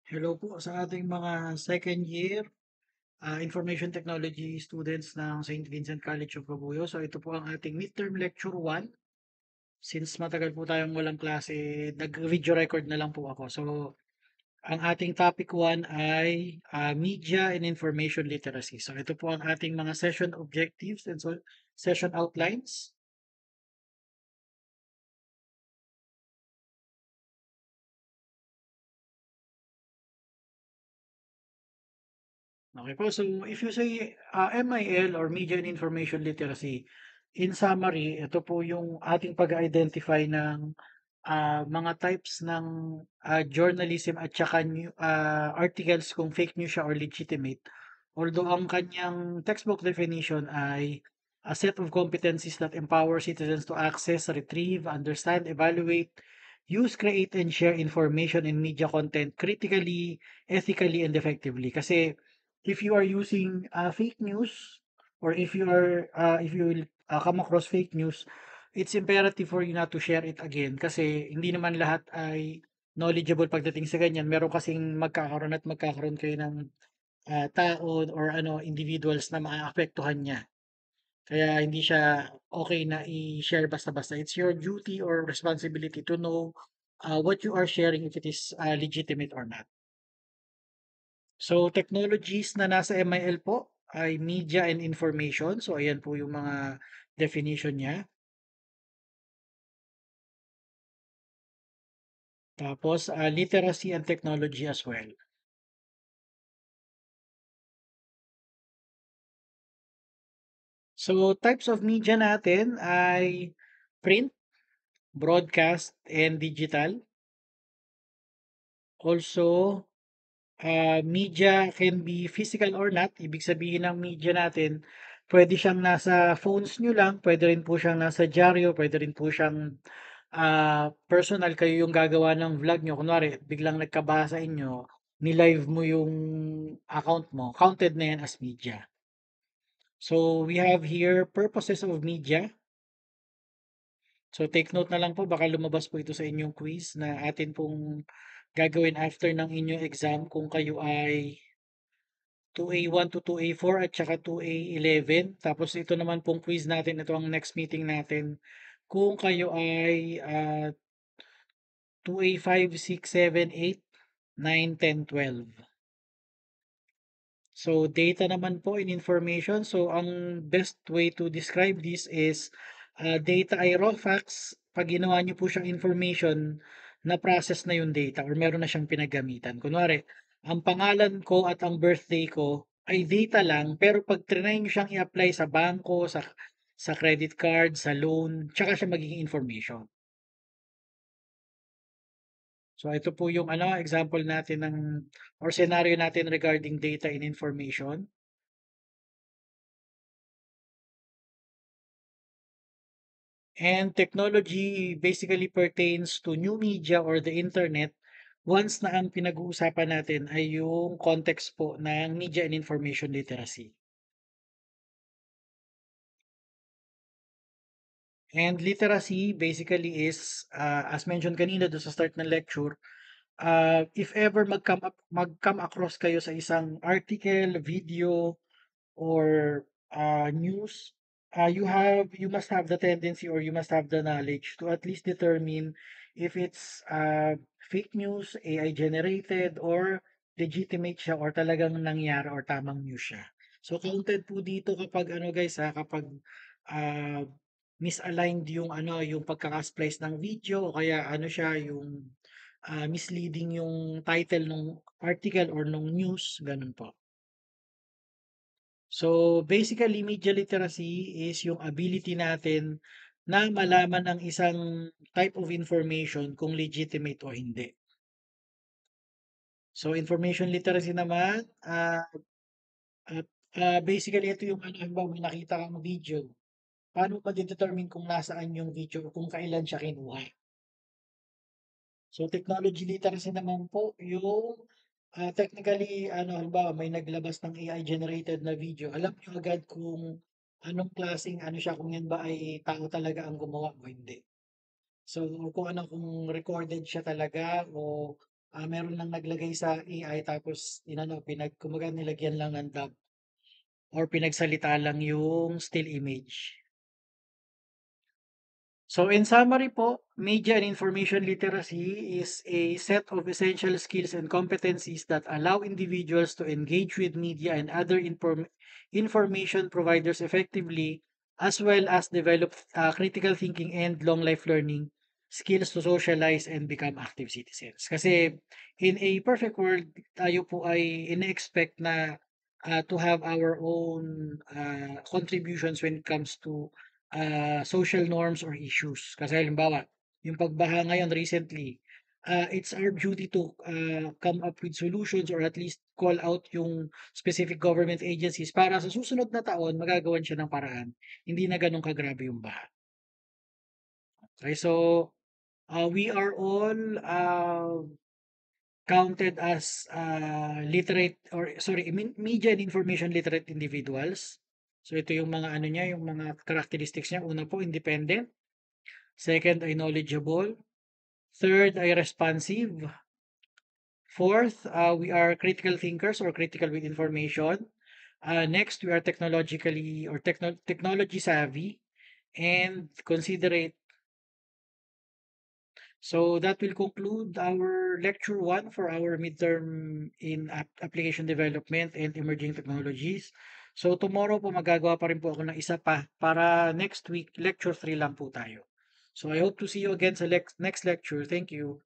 Hello po sa ating mga second year Information Technology students ng St. Vincent College of Baguio. So ito po ang ating midterm lecture 1. Since matagal po tayong walang klase, nag-video record na lang po ako. So ang ating topic 1 ay Media and Information Literacy. So ito po ang ating mga session objectives and so session outlines. Okay po, so if you say MIL or Media and Information Literacy, in summary, ito po yung ating pag-identify ng mga types ng journalism at saka articles kung fake news siya or legitimate. Although ang kanyang textbook definition ay a set of competencies that empower citizens to access, retrieve, understand, evaluate, use, create, and share information and media content critically, ethically, and effectively. Kasi if you are using fake news or if you will come across fake news, it's imperative for you not to share it again kasi hindi naman lahat ay knowledgeable pagdating sa ganyan. Meron kasing magkakaroon kayo ng tao or individuals na maaapektuhan niya. Kaya hindi siya okay na i-share basta-basta. It's your duty or responsibility to know what you are sharing if it is legitimate or not. So, technologies na nasa MIL po ay media and information. So, ayan po yung mga definition niya. Tapos, literacy and technology as well. So, types of media natin ay print, broadcast, and digital. Also, media can be physical or not. Ibig sabihin ng media natin, pwede siyang nasa phones nyo lang, pwede rin po siyang nasa dyaryo, pwede rin po siyang personal, kayo yung gagawa ng vlog nyo. Kunwari, biglang nagkabasa inyo, ni-live mo yung account mo, counted na yan as media. So, we have here purposes of media. So, take note na lang po, baka lumabas po ito sa inyong quiz na atin pong gagawin after ng inyong exam kung kayo ay 2A1 to 2A4 at saka 2A11. Tapos ito naman pong quiz natin, ito ang next meeting natin. Kung kayo ay 2A5, 6, 7, 8, 9, 10, 12. So, data naman po in information. So, ang best way to describe this is data ay raw facts. Pag ginawa niyo po siyang information, na-process na yung data or meron na siyang pinagamitan. Kunwari, ang pangalan ko at ang birthday ko ay data lang, pero pag trinay niyo siyang i-apply sa bangko, sa credit card, sa loan, tsaka siya magiging information. So ito po yung example natin ng or scenario natin regarding data and information. And technology basically pertains to new media or the internet once na ang pinag-uusapan natin ay yung context po ng media and information literacy. And literacy basically is, as mentioned kanina doon sa start ng lecture, if ever mag-come across kayo sa isang article, video, or news, you must have the tendency or you must have the knowledge to at least determine if it's fake news, AI generated, or legitimate siya or talagang nangyari or tamang news siya. So counted po dito kapag guys kapag uh, misaligned yung yung pagkaka-splice ng video o kaya siya yung misleading yung title ng article or nung news, ganun po. So, basically, media literacy is yung ability natin na malaman ang isang type of information kung legitimate o hindi. So, information literacy naman, uh, basically, ito yung halimbawa may nakita kang video. Paano mo determine kung nasaan yung video o kung kailan siya kinuha? So, technology literacy naman po, yung technically, halimbawa, may naglabas ng AI generated na video. Alam niyo agad kung anong klaseng siya, kung yan ba ay tao talaga ang gumawa o hindi. So, kung kung recorded siya talaga o Meron lang naglagay sa AI tapos inano, kumbaga nilagyan lang ng dub or pinagsalita lang yung still image. So in summary po, media and information literacy is a set of essential skills and competencies that allow individuals to engage with media and other information providers effectively, as well as develop critical thinking and long life learning skills to socialize and become active citizens. Kasi in a perfect world, tayo po ay ine-expect na to have our own contributions when it comes to social norms or issues. Kasi halimbawa, yung pagbaha ngayon recently, it's our duty to come up with solutions or at least call out yung specific government agencies para sa susunod na taon magagawan siya ng paraan. Hindi na ganun kagrabe yung baha. Okay, so we are all counted as literate or sorry, media and information literate individuals. So ito yung mga ano niya, yung mga characteristics niya. Una po, independent. Second ay knowledgeable. Third ay responsive. Fourth, we are critical thinkers or critical with information. Next, we are technologically or technology savvy and considerate. So that will conclude our lecture one for our midterm in application development and emerging technologies. So tomorrow po magagawa pa rin po ako ng isa pa para next week lecture 3 lang po tayo. So I hope to see you again sa next lecture. Thank you.